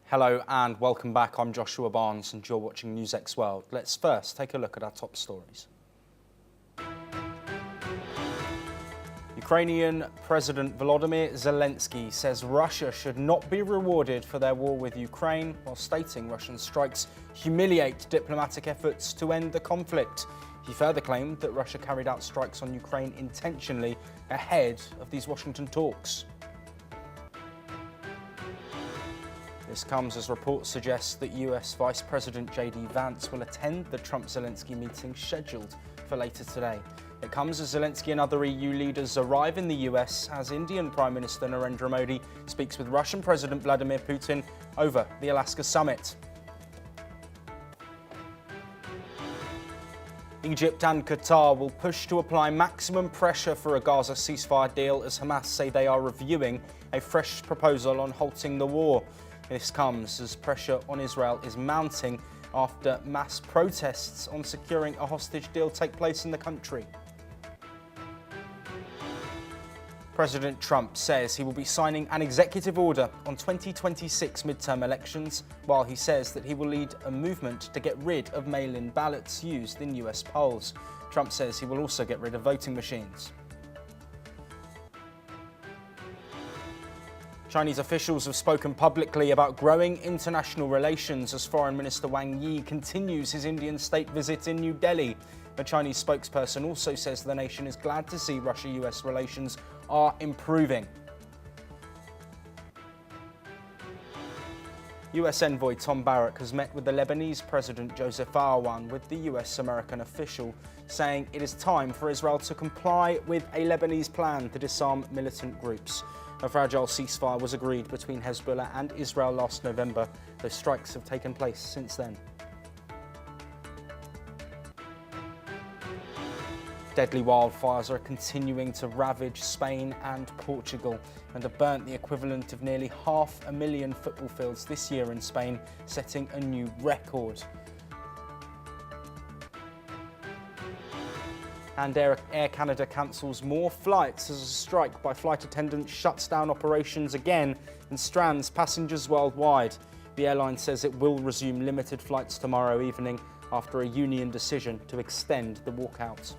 Hello and welcome back. I'm Joshua Barnes and you're watching NewsX World. Let's first take a look at our top stories. Ukrainian President Volodymyr Zelenskyy says Russia should not be rewarded for their war with Ukraine, while stating Russian strikes humiliate diplomatic efforts to end the conflict. He further claimed that Russia carried out strikes on Ukraine intentionally ahead of these Washington talks. This comes as reports suggest that US Vice President J.D. Vance will attend the Trump-Zelensky meeting scheduled for later today. It comes as Zelensky and other EU leaders arrive in the US as Indian Prime Minister Narendra Modi speaks with Russian President Vladimir Putin over the Alaska summit. Egypt and Qatar will push to apply maximum pressure for a Gaza ceasefire deal as Hamas say they are reviewing a fresh proposal on halting the war. This comes as pressure on Israel is mounting after mass protests on securing a hostage deal take place in the country. President Trump says he will be signing an executive order on 2026 midterm elections, while he says that he will lead a movement to get rid of mail-in ballots used in US polls. Trump says he will also get rid of voting machines. Chinese officials have spoken publicly about growing international relations as Foreign Minister Wang Yi continues his Indian state visit in New Delhi. A Chinese spokesperson also says the nation is glad to see Russia-US relations are improving. US envoy Tom Barrack has met with the Lebanese President Joseph Aoun with the US-American official, saying it is time for Israel to comply with a Lebanese plan to disarm militant groups. A fragile ceasefire was agreed between Hezbollah and Israel last November, though strikes have taken place since then. Deadly wildfires are continuing to ravage Spain and Portugal and have burnt the equivalent of nearly 500,000 football fields this year in Spain, setting a new record. And Air Canada cancels more flights as a strike by flight attendants shuts down operations again and strands passengers worldwide. The airline says it will resume limited flights tomorrow evening after a union decision to extend the walkout.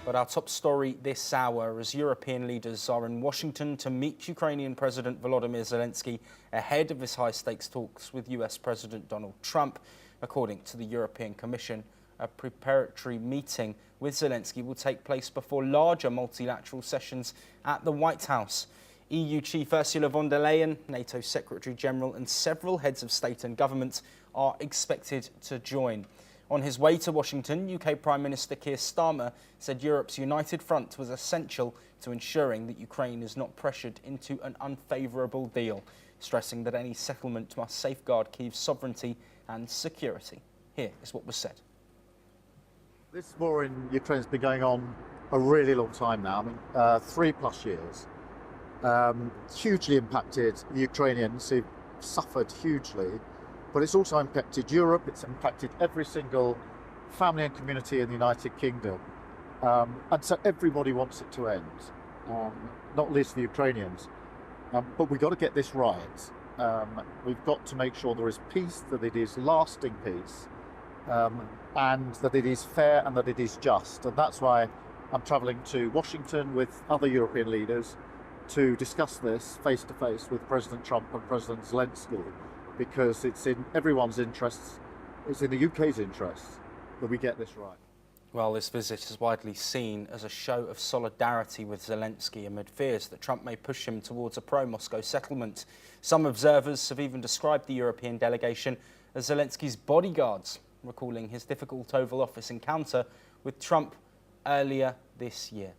But our top story this hour as European leaders are in Washington to meet Ukrainian President Volodymyr Zelenskyy ahead of his high-stakes talks with US President Donald Trump. According to the European Commission, a preparatory meeting with Zelenskyy will take place before larger multilateral sessions at the White House. EU Chief Ursula von der Leyen, NATO Secretary General and several heads of state and government are expected to join. On his way to Washington, UK Prime Minister Keir Starmer said Europe's united front was essential to ensuring that Ukraine is not pressured into an unfavourable deal, stressing that any settlement must safeguard Kyiv's sovereignty and security. Here is what was said. This war in Ukraine has been going on a really long time now, 3+ years. Hugely impacted the Ukrainians who've suffered hugely, but it's also impacted Europe, it's impacted every single family and community in the United Kingdom. And so everybody wants it to end, not least the Ukrainians. But we've got to get this right. We've got to make sure there is peace, that it is lasting peace, and that it is fair and that it is just. And that's why I'm travelling to Washington with other European leaders to discuss this face to face with President Trump and President Zelenskyy, because it's in everyone's interests, it's in the UK's interests that we get this right. Well, this visit is widely seen as a show of solidarity with Zelenskyy amid fears that Trump may push him towards a pro-Moscow settlement. Some observers have even described the European delegation as Zelenskyy's bodyguards, recalling his difficult Oval Office encounter with Trump earlier this year.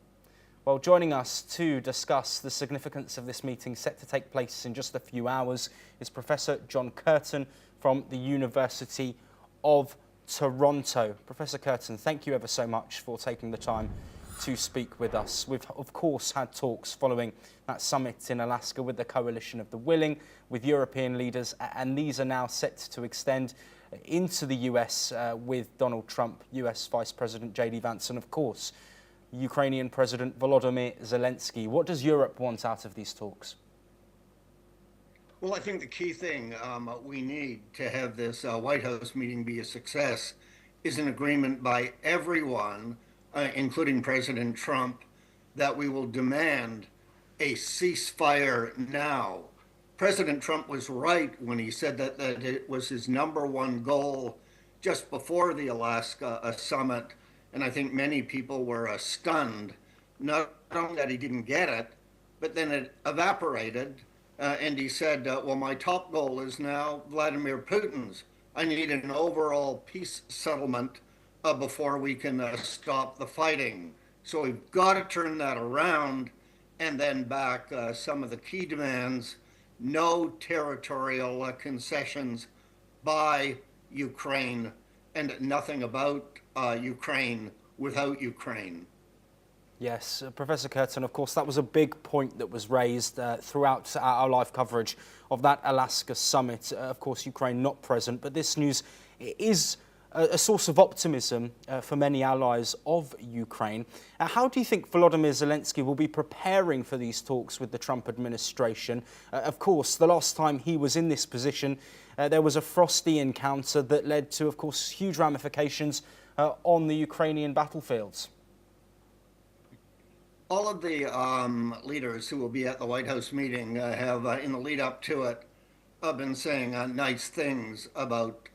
Well, joining us to discuss the significance of this meeting set to take place in just a few hours is Professor John Curtin from the University of Toronto. Professor Curtin, thank you ever so much for taking the time to speak with us. We've, of course, had talks following that summit in Alaska with the Coalition of the Willing, with European leaders, and these are now set to extend into the US with Donald Trump, US Vice President J.D. Vance, and, of course, Ukrainian President Volodymyr Zelenskyy. What does Europe want out of these talks? Well, I think the key thing we need to have this White House meeting be a success is an agreement by everyone, including President Trump, that we will demand a ceasefire now. President Trump was right when he said that it was his number one goal just before the Alaska summit. And I think many people were stunned, not only that he didn't get it, but then it evaporated. And he said, well, my top goal is now Vladimir Putin's. I need an overall peace settlement before we can stop the fighting. So we've got to turn that around and then back some of the key demands: no territorial concessions by Ukraine, and nothing about Ukraine without Ukraine. Yes, Professor Curtin, of course, that was a big point that was raised throughout our live coverage of that Alaska summit. Of course, Ukraine not present, but this news is a source of optimism for many allies of Ukraine. How do you think Volodymyr Zelenskyy will be preparing for these talks with the Trump administration? Of course, the last time he was in this position, there was a frosty encounter that led to, of course, huge ramifications on the Ukrainian battlefields. All of the leaders who will be at the White House meeting have, in the lead up to it, been saying nice things about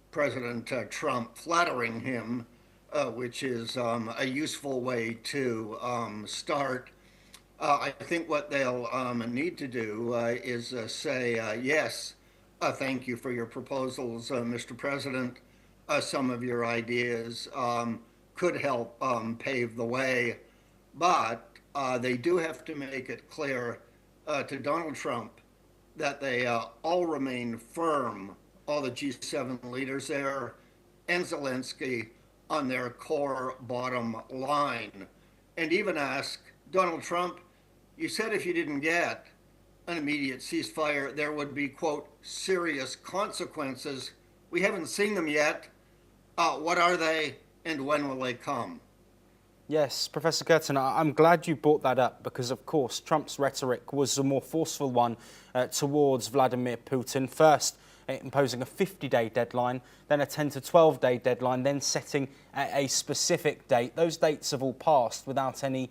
President Trump, flattering him, which is a useful way to start. I think what they'll need to do is say, yes, thank you for your proposals, Mr. President. Some of your ideas could help pave the way. But they do have to make it clear to Donald Trump that they all remain firm, all the G7 leaders there, and Zelensky, on their core bottom line. And even ask Donald Trump, you said if you didn't get an immediate ceasefire, there would be, quote, serious consequences. We haven't seen them yet. What are they, and when will they come? Yes, Professor Curtin, I'm glad you brought that up because, of course, Trump's rhetoric was a more forceful one towards Vladimir Putin. First, imposing a 50-day deadline, then a 10 to 12-day deadline, then setting a specific date. Those dates have all passed without any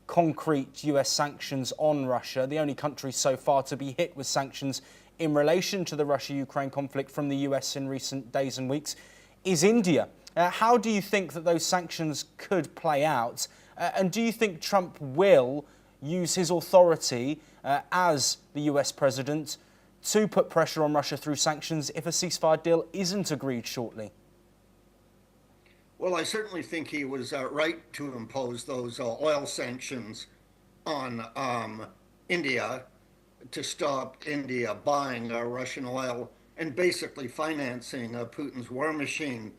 concrete US sanctions on Russia. The only country so far to be hit with sanctions in relation to the Russia-Ukraine conflict from the US in recent days and weeks is India. How do you think that those sanctions could play out? And do you think Trump will use his authority as the US president to put pressure on Russia through sanctions if a ceasefire deal isn't agreed shortly? Well, I certainly think he was right to impose those oil sanctions on India to stop India buying Russian oil and basically financing Putin's war machine.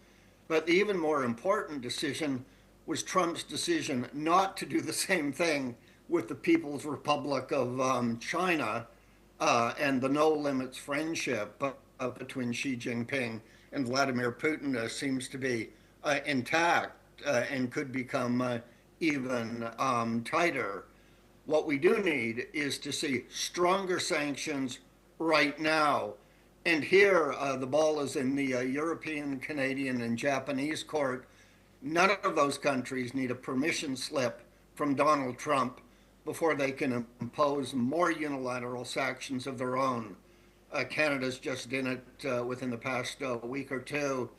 But the even more important decision was Trump's decision not to do the same thing with the People's Republic of China and the no limits friendship between Xi Jinping and Vladimir Putin seems to be intact and could become even tighter. What we do need is to see stronger sanctions right now. And here, the ball is in the European, Canadian, and Japanese court. None of those countries need a permission slip from Donald Trump before they can impose more unilateral sanctions of their own. Canada's just in it within the past week or two.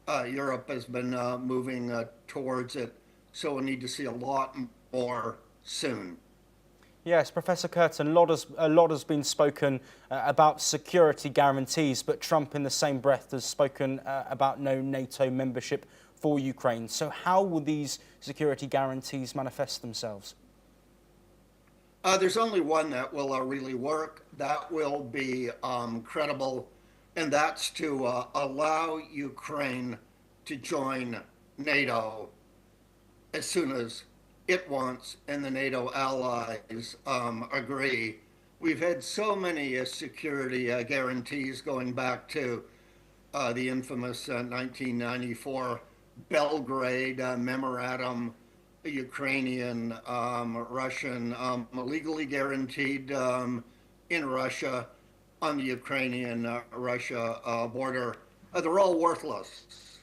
Europe has been moving towards it, so we'll need to see a lot more soon. Yes, Professor Curtin, a lot has been spoken about security guarantees, but Trump in the same breath has spoken about no NATO membership for Ukraine. So how will these security guarantees manifest themselves? There's only one that will really work. That will be credible, and that's to allow Ukraine to join NATO as soon as it wants and the NATO allies agree. We've had so many security guarantees going back to the infamous 1994 Belgrade memorandum, Ukrainian, Russian, legally guaranteed in Russia. on the Ukrainian-Russia border, they're all worthless.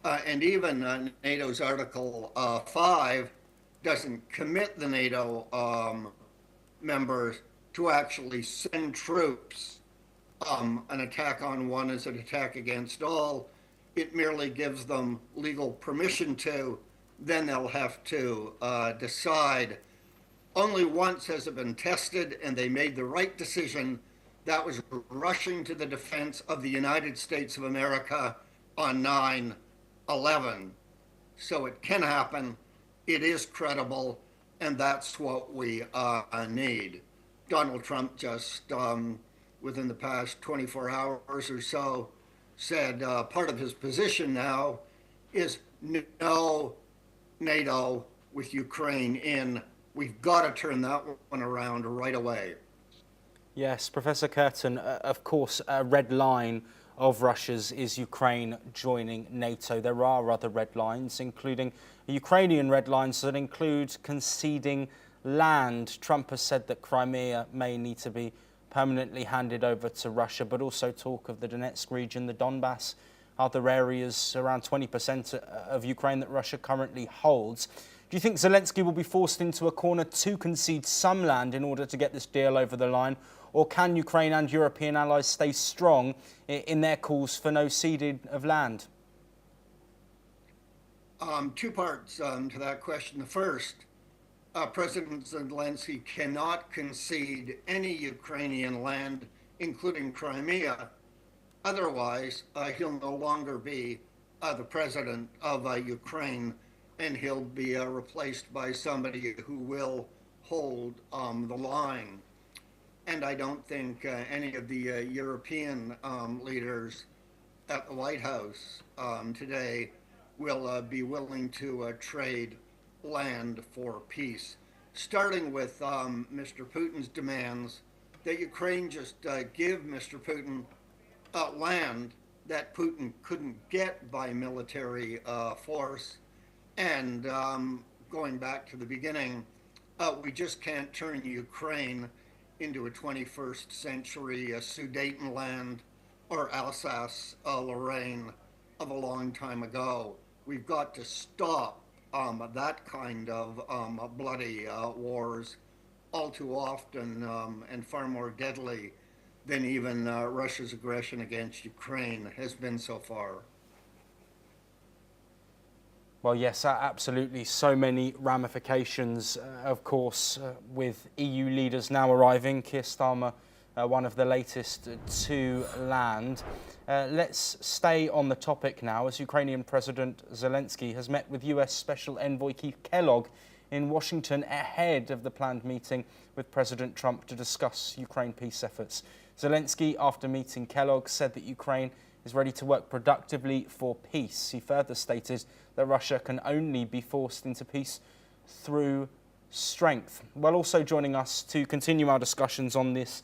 And even NATO's Article 5 doesn't commit the NATO members to actually send troops. An attack on one is an attack against all. It merely gives them legal permission to. Then they'll have to decide. Only once has it been tested, and they made the right decision. That was rushing to the defense of the United States of America on 9/11. So it can happen. It is credible, and that's what we need. Donald Trump just, within the past 24 hours or so, said part of his position now is no NATO with Ukraine in. We've got to turn that one around right away. Yes, Professor Curtin, of course, a red line of Russia's is Ukraine joining NATO. There are other red lines, including Ukrainian red lines that include conceding land. Trump has said that Crimea may need to be permanently handed over to Russia, but also talk of the Donetsk region, the Donbass, other areas, around 20% of Ukraine that Russia currently holds. Do you think Zelensky will be forced into a corner to concede some land in order to get this deal over the line? Or can Ukraine and European allies stay strong in their calls for no ceding of land? Two parts to that question. The first, President Zelensky cannot concede any Ukrainian land, including Crimea. Otherwise, he'll no longer be the president of Ukraine, and he'll be replaced by somebody who will hold the line. And I don't think any of the European leaders at the White House today will be willing to trade land for peace, starting with Mr. Putin's demands that Ukraine just give Mr. Putin land that Putin couldn't get by military force. And going back to the beginning, we just can't turn Ukraine into a 21st century Sudetenland or Alsace-Lorraine of a long time ago. We've got to stop that kind of bloody wars, all too often and far more deadly than even Russia's aggression against Ukraine has been so far. Well, yes, absolutely. So many ramifications, of course, with EU leaders now arriving. Keir Starmer, one of the latest to land. Let's stay on the topic now, as Ukrainian President Zelensky has met with US Special Envoy Keith Kellogg in Washington ahead of the planned meeting with President Trump to discuss Ukraine peace efforts. Zelensky, after meeting Kellogg, said that Ukraine is ready to work productively for peace. He further stated that Russia can only be forced into peace through strength. Well, also joining us to continue our discussions on this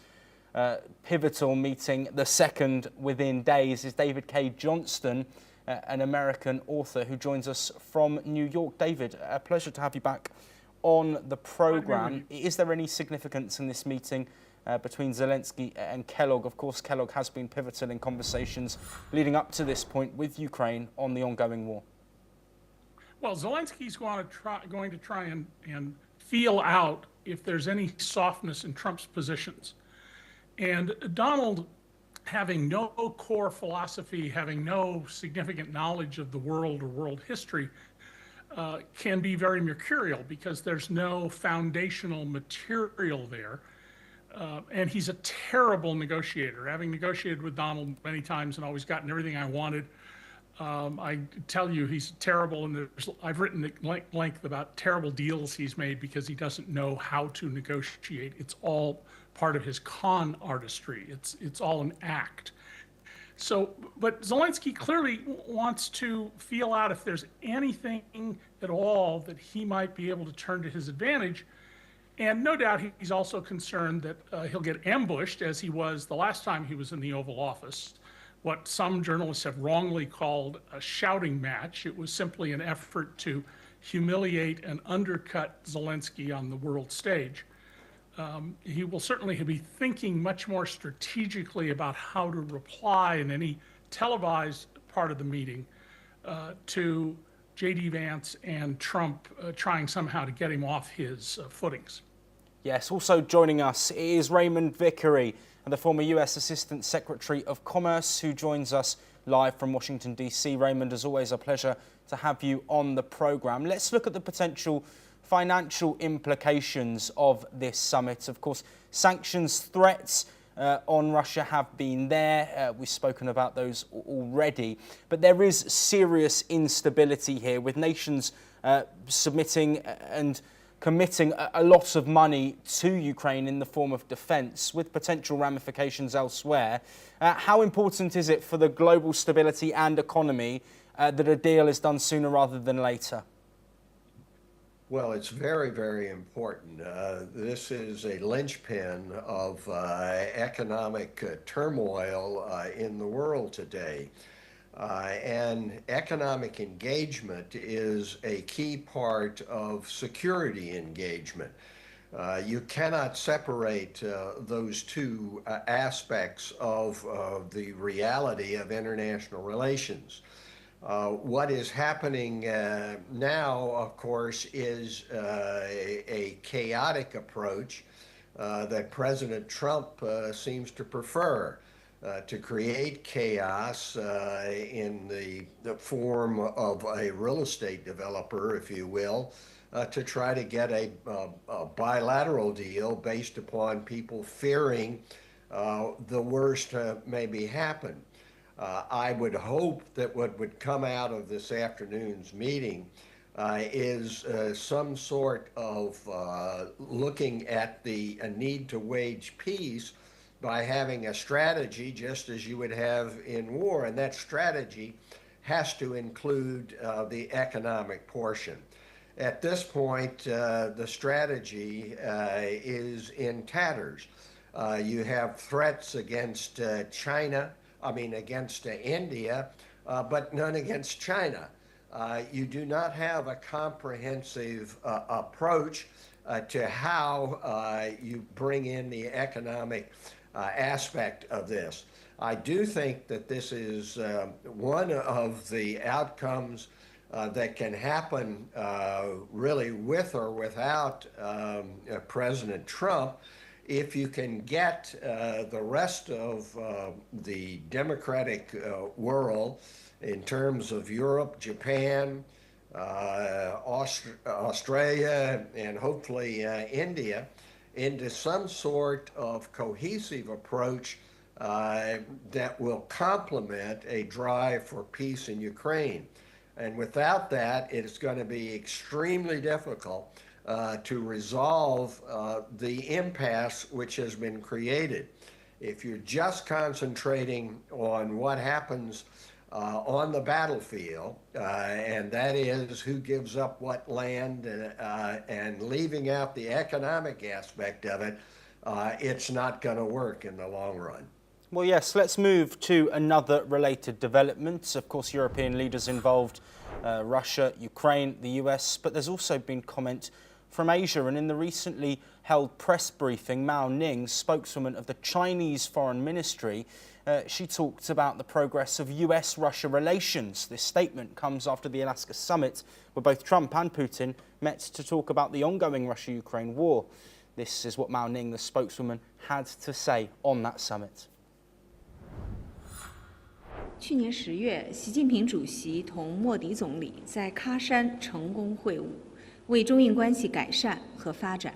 pivotal meeting, the second within days, is David K. Johnston, an American author who joins us from New York. David, a pleasure to have you back on the programme. Is there any significance in this meeting between Zelensky and Kellogg? Of course, Kellogg has been pivotal in conversations leading up to this point with Ukraine on the ongoing war. Well, Zelensky's going to try and feel out if there's any softness in Trump's positions. And Donald, having no core philosophy, having no significant knowledge of the world or world history, can be very mercurial because there's no foundational material there. And he's a terrible negotiator. Having negotiated with Donald many times and always gotten everything I wanted, I tell you he's terrible. And I've written at length about terrible deals he's made because he doesn't know how to negotiate. It's all part of his con artistry. It's all an act. So, but Zelensky clearly wants to feel out if there's anything at all that he might be able to turn to his advantage. And no doubt he's also concerned that he'll get ambushed, as he was the last time he was in the Oval Office, what some journalists have wrongly called a shouting match. It was simply an effort to humiliate and undercut Zelensky on the world stage. he will certainly be thinking much more strategically about how to reply in any televised part of the meeting to J.D. Vance and Trump trying somehow to get him off his footings. Yes, also joining us is Raymond Vickery, the former US Assistant Secretary of Commerce, who joins us live from Washington, D.C. Raymond, as always, a pleasure to have you on the programme. Let's look at the potential financial implications of this summit. Of course, sanctions threats on Russia have been there. We've spoken about those already. But there is serious instability here, with nations submitting and committing a lot of money to Ukraine in the form of defence, with potential ramifications elsewhere. How important is it for the global stability and economy that a deal is done sooner rather than later? Well, it's very, very important. This is a linchpin of economic turmoil in the world today. And economic engagement is a key part of security engagement. You cannot separate those two aspects of the reality of international relations. What is happening now, of course, is a chaotic approach that President Trump seems to prefer, to create chaos in the form of a real estate developer, if you will, to try to get a bilateral deal based upon people fearing the worst maybe happen. I would hope that what would come out of this afternoon's meeting is some sort of looking at the need to wage peace by having a strategy just as you would have in war, and that strategy has to include the economic portion. At this point, the strategy is in tatters. You have threats against against India, but none against China. You do not have a comprehensive approach to how you bring in the economic aspect of this. I do think that this is one of the outcomes that can happen really with or without President Trump, if you can get the rest of the democratic world, in terms of Europe, Japan, Australia, and hopefully India, into some sort of cohesive approach that will complement a drive for peace in Ukraine. And without that, it's going to be extremely difficult to resolve the impasse which has been created. If you're just concentrating on what happens on the battlefield, and that is who gives up what land, and leaving out the economic aspect of it, it's not going to work in the long run. Well, yes, let's move to another related development. Of course, European leaders involved, Russia, Ukraine, the US, but there's also been comment from Asia. And in the recently held press briefing, Mao Ning, spokeswoman of the Chinese Foreign Ministry, she talked about the progress of US-Russia relations. This statement comes after the Alaska summit, where both Trump and Putin met to talk about the ongoing Russia-Ukraine war. This is what Mao Ning, the spokeswoman, had to say on that summit. 去年10月，习近平主席同莫迪总理在喀山成功会晤，为中印关系改善和发展。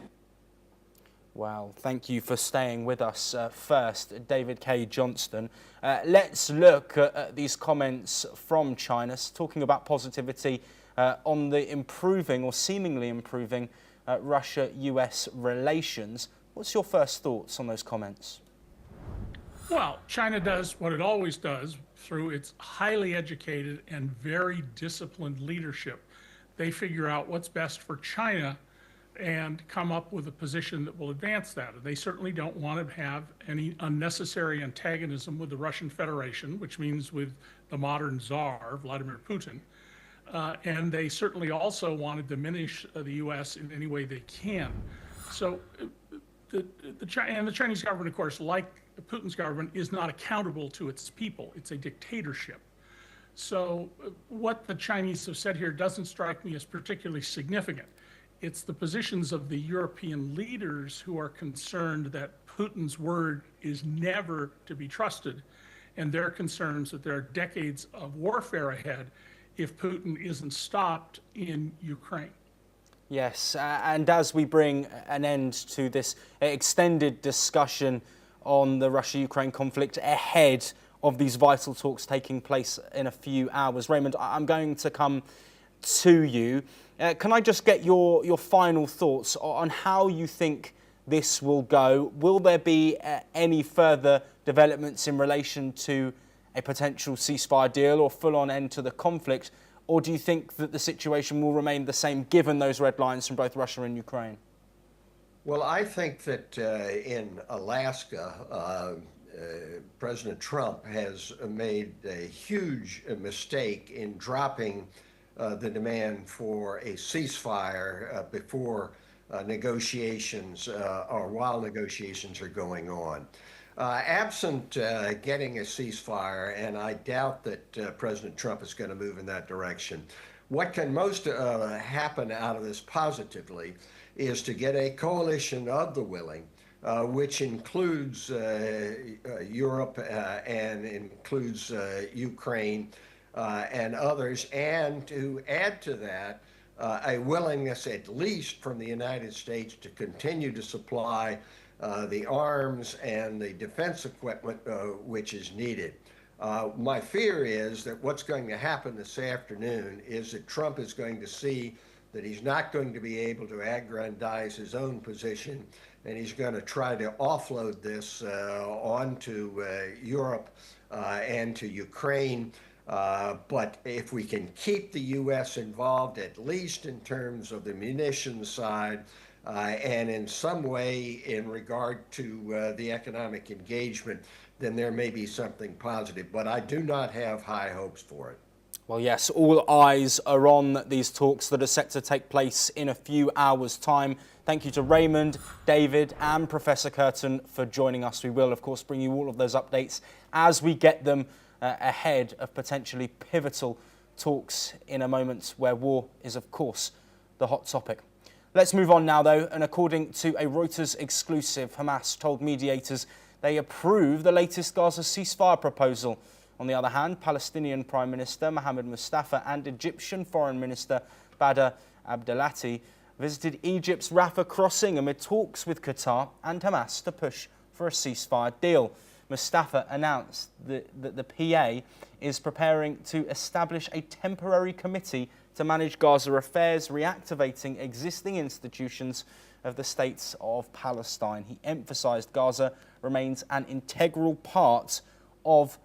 Well, thank you for staying with us first, David K. Johnston. Let's look at these comments from China, talking about positivity on the improving or seemingly improving Russia-US relations. What's your first thoughts on those comments? Well, China does what it always does through its highly educated and very disciplined leadership. They figure out what's best for China and come up with a position that will advance that. They certainly don't want to have any unnecessary antagonism with the Russian Federation, which means with the modern Tsar, Vladimir Putin. And they certainly also want to diminish the U.S. in any way they can. So the Chinese government, of course, like Putin's government, is not accountable to its people. It's a dictatorship. So what the Chinese have said here doesn't strike me as particularly significant. It's the positions of the European leaders who are concerned that Putin's word is never to be trusted, and their concerns that there are decades of warfare ahead if Putin isn't stopped in Ukraine. Yes, and as we bring an end to this extended discussion on the Russia-Ukraine conflict ahead of these vital talks taking place in a few hours, Raymond, I'm going to come to you. Can I just get your final thoughts on how you think this will go? Will there be any further developments in relation to a potential ceasefire deal or full-on end to the conflict? Or do you think that the situation will remain the same given those red lines from both Russia and Ukraine? Well, I think that in Alaska, President Trump has made a huge mistake in dropping the demand for a ceasefire before negotiations or while negotiations are going on. Absent getting a ceasefire, and I doubt that President Trump is going to move in that direction, what can most happen out of this positively is to get a coalition of the willing, which includes Europe and includes Ukraine and others, and to add to that a willingness at least from the United States to continue to supply the arms and the defense equipment which is needed. My fear is that what's going to happen this afternoon is that Trump is going to see that he's not going to be able to aggrandize his own position, and he's going to try to offload this onto Europe and to Ukraine. But if we can keep the U.S. involved, at least in terms of the munitions side, and in some way in regard to the economic engagement, then there may be something positive. But I do not have high hopes for it. Well, yes, all eyes are on these talks that are set to take place in a few hours' time. Thank you to Raymond, David and Professor Curtin for joining us. We will, of course, bring you all of those updates as we get them ahead of potentially pivotal talks in a moment where war is, of course, the hot topic. Let's move on now, though, and according to a Reuters exclusive, Hamas told mediators they approve the latest Gaza ceasefire proposal. On the other hand, Palestinian Prime Minister Mohammed Mustafa and Egyptian Foreign Minister Badr Abdelati visited Egypt's Rafah crossing amid talks with Qatar and Hamas to push for a ceasefire deal. Mustafa announced that the PA is preparing to establish a temporary committee to manage Gaza affairs, reactivating existing institutions of the states of Palestine. He emphasised Gaza remains an integral part of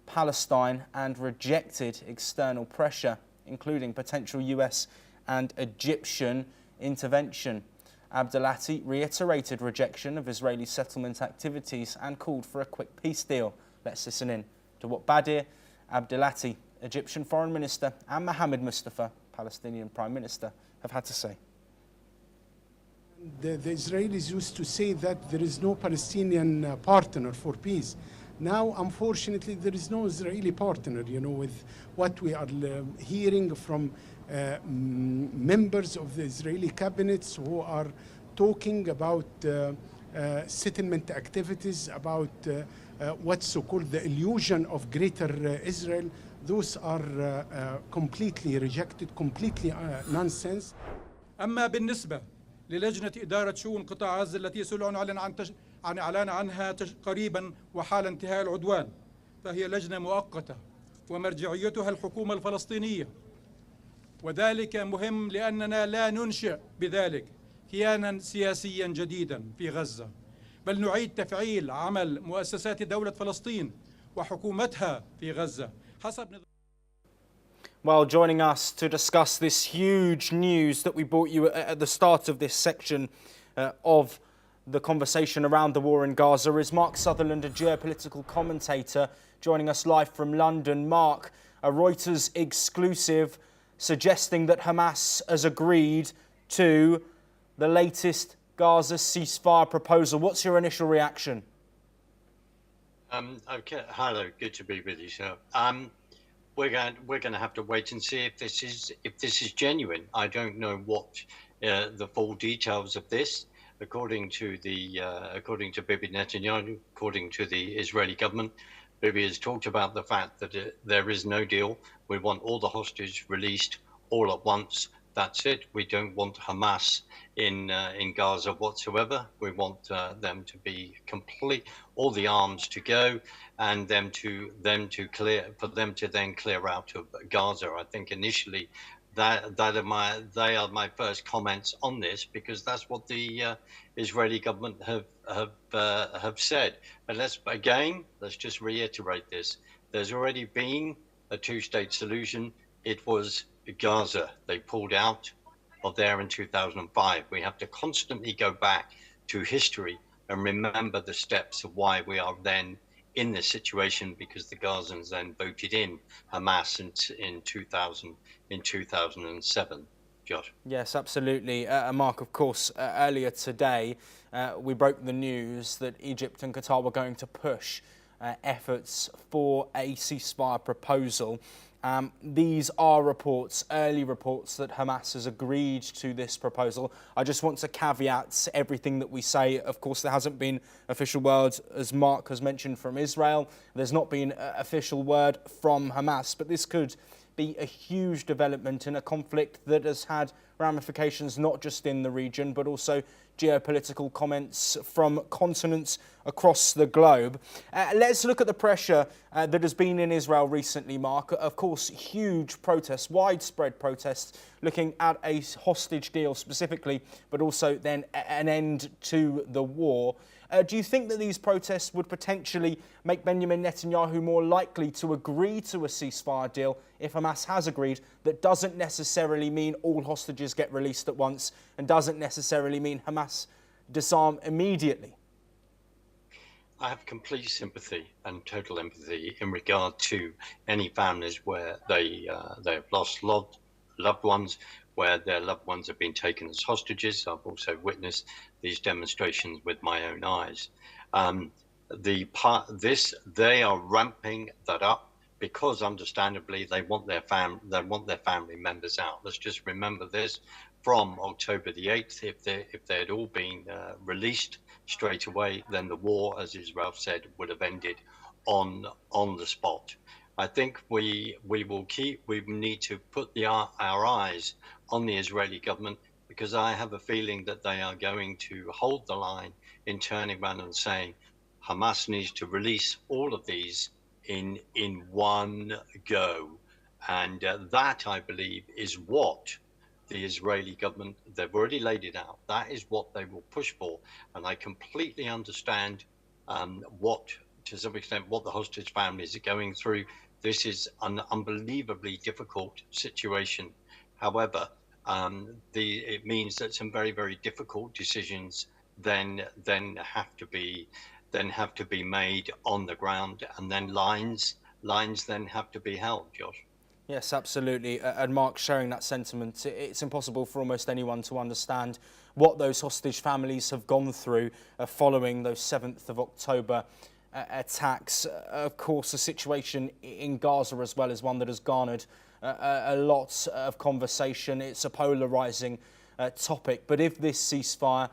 Palestine and rejected external pressure, including potential US and Egyptian intervention. Abdelati reiterated rejection of Israeli settlement activities and called for a quick peace deal. Let's listen in to what Badr Abdelati, Egyptian Foreign Minister, and Mohammed Mustafa, Palestinian Prime Minister, have had to say. The Israelis used to say that there is no Palestinian partner for peace. Now, unfortunately, there is no Israeli partner, with what we are hearing from members of the Israeli cabinets who are talking about settlement activities, about what's so-called the illusion of greater Israel. Those are completely rejected, completely nonsense. أما بالنسبة للجنة إدارة شؤون قطاع غزة التي سنعلن عن إعلان عنها قريبا وحال انتهاء العدوان، فهي لجنة مؤقتة ومرجعيتها الحكومة الفلسطينية، وذلك مهم لأننا لا ننشئ بذلك كيانا سياسيا جديدا في غزة، بل نعيد تفعيل عمل مؤسسات دولة فلسطين وحكومتها في غزة حسب نظام. Well, joining us to discuss this huge news that we brought you at the start of this section of the conversation around the war in Gaza is Mark Sutherland, a geopolitical commentator, joining us live from London. Mark, a Reuters exclusive suggesting that Hamas has agreed to the latest Gaza ceasefire proposal. What's your initial reaction? Okay. Hello, good to be with you, sir. We're going to have to wait and see if this is genuine. I don't know what the full details of this. According to Bibi Netanyahu, according to the Israeli government, Bibi has talked about the fact that there is no deal. We want all the hostages released all at once. That's it. We don't want Hamas in Gaza whatsoever. We want them to be complete, all the arms to go, and them to then clear out of Gaza. I think initially they are my first comments on this, because that's what the Israeli government have said. But let's just reiterate this. There's already been a two-state solution. It was Gaza. They pulled out of there in 2005. We have to constantly go back to history and remember the steps of why we are then in this situation, because the Gazans then voted in Hamas in 2007. Josh. Yes, absolutely. Mark, of course, earlier today, we broke the news that Egypt and Qatar were going to push efforts for a ceasefire proposal. These are reports, early reports, that Hamas has agreed to this proposal. I just want to caveat everything that we say. Of course, there hasn't been official word, as Mark has mentioned, from Israel. There's not been official word from Hamas, but this could be a huge development in a conflict that has had ramifications not just in the region, but also geopolitical comments from continents across the globe. Let's look at the pressure that has been in Israel recently, Mark. Of course, huge protests, widespread protests, looking at a hostage deal specifically, but also then an end to the war. Do you think that these protests would potentially make Benjamin Netanyahu more likely to agree to a ceasefire deal if Hamas has agreed? That doesn't necessarily mean all hostages get released at once, and doesn't necessarily mean Hamas disarm immediately. I have complete sympathy and total empathy in regard to any families where they have lost loved ones, where their loved ones have been taken as hostages. I've also witnessed these demonstrations with my own eyes. They are ramping that up because, understandably, they want their family members out. Let's just remember this: from October the 8th, if they had all been released straight away, then the war, as Israel said, would have ended on the spot. I think we need to put our eyes on the Israeli government, because I have a feeling that they are going to hold the line in turning around and saying Hamas needs to release all of these in one go. And that, I believe, is what the Israeli government, they've already laid it out. That is what they will push for. And I completely understand to some extent, what the hostage families are going through. This is an unbelievably difficult situation. However, it means that some very, very difficult decisions then have to be made on the ground, and then lines then have to be held. Josh. Yes, absolutely. And Mark, sharing that sentiment, it's impossible for almost anyone to understand what those hostage families have gone through following those 7th of October attacks. Of course, the situation in Gaza as well is one that has garnered a lot of conversation. It's a polarising topic. But if this ceasefire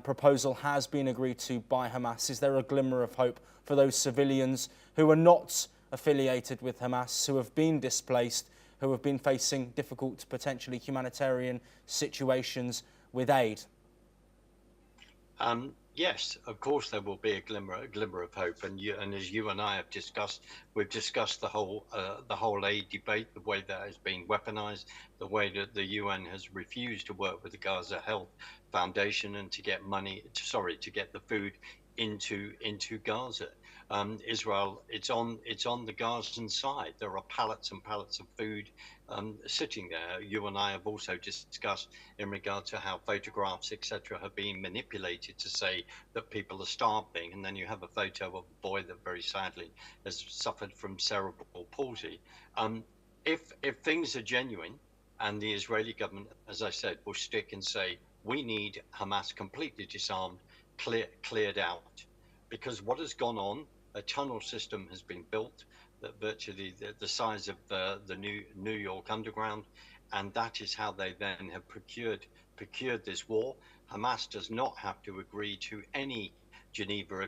proposal has been agreed to by Hamas, is there a glimmer of hope for those civilians who are not affiliated with Hamas, who have been displaced, who have been facing difficult, potentially humanitarian situations with aid? Yes, of course there will be a glimmer of hope, and as you and I have discussed, we've discussed the whole aid debate, the way that has been weaponized, the way that the UN has refused to work with the Gaza Health Foundation and to get the food into Gaza. Israel, it's on the Gazan side. There are pallets and pallets of food sitting there. You and I have also discussed in regard to how photographs, etc., have been manipulated to say that people are starving, and then you have a photo of a boy that very sadly has suffered from cerebral palsy. If things are genuine, and the Israeli government, as I said, will stick and say we need Hamas completely disarmed, cleared out. Because what has gone on, a tunnel system has been built that virtually the size of the New York Underground, and that is how they then have procured this war. Hamas does not have to agree to any Geneva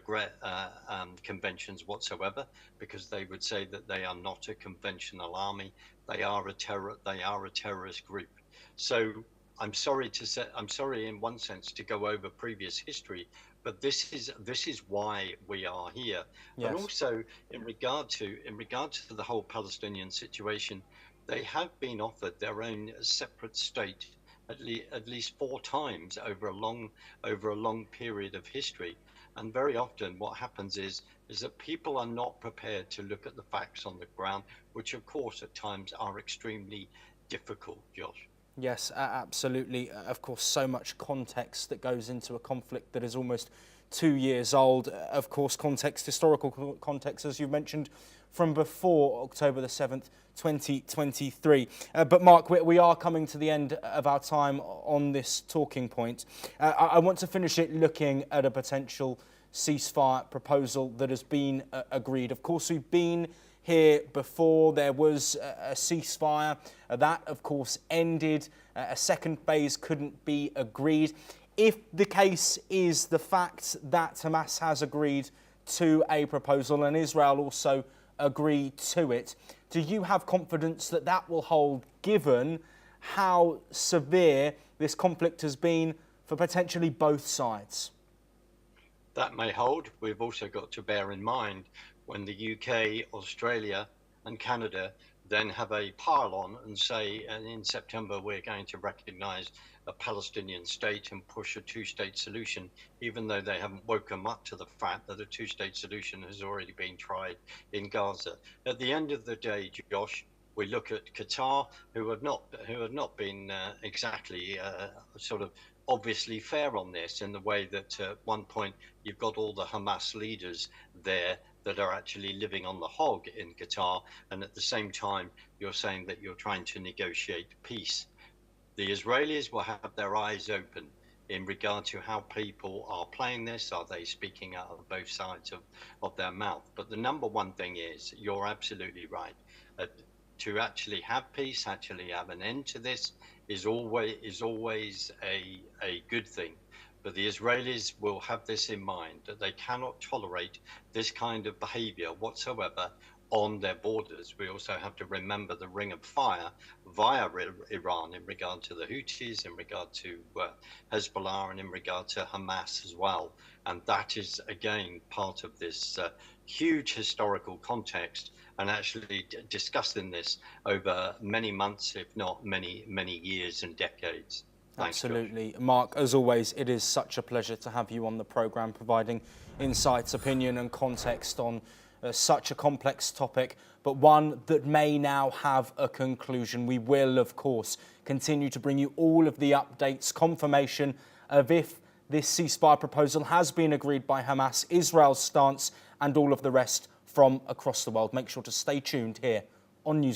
conventions whatsoever, because they would say that they are not a conventional army. They are a terrorist group. So I'm sorry in one sense to go over previous history, but this is why we are here. Yes. And also in regard to the whole Palestinian situation, they have been offered their own separate state at least 4 times over a long period of history. And very often what happens is that people are not prepared to look at the facts on the ground, which of course at times are extremely difficult, Josh. Yes, absolutely. Of course, so much context that goes into a conflict that is almost 2 years old. Of course, historical context, as you mentioned, from before October the 7th, 2023. But Mark, we are coming to the end of our time on this talking point. I want to finish it looking at a potential ceasefire proposal that has been agreed. Of course, we've been here before. There was a ceasefire that, of course, ended. A second phase couldn't be agreed. If the case is the fact that Hamas has agreed to a proposal and Israel also agreed to it, do you have confidence that that will hold, given how severe this conflict has been for potentially both sides? That may hold. We've also got to bear in mind when the UK, Australia and Canada then have a pile-on and say, and in September we're going to recognise a Palestinian state and push a 2-state solution, even though they haven't woken up to the fact that a 2-state solution has already been tried in Gaza. At the end of the day, Josh, we look at Qatar, who have not been exactly sort of obviously fair on this, in the way that at one point you've got all the Hamas leaders there that are actually living on the hog in Qatar, and at the same time you're saying that you're trying to negotiate peace. The Israelis will have their eyes open in regard to how people are playing this. Are they speaking out of both sides of their mouth? But the number one thing is, you're absolutely right. To actually have peace, actually have an end to this, is always a good thing. But the Israelis will have this in mind, that they cannot tolerate this kind of behavior whatsoever on their borders. We also have to remember the ring of fire via Iran in regard to the Houthis, in regard to Hezbollah, and in regard to Hamas as well. And that is, again, part of this huge historical context, and actually discussing this over many months, if not many years and decades. Thanks, Absolutely. Josh. Mark, as always, it is such a pleasure to have you on the programme, providing insights, opinion and context on such a complex topic, but one that may now have a conclusion. We will, of course, continue to bring you all of the updates, confirmation of if this ceasefire proposal has been agreed by Hamas, Israel's stance and all of the rest from across the world. Make sure to stay tuned here on NewsX.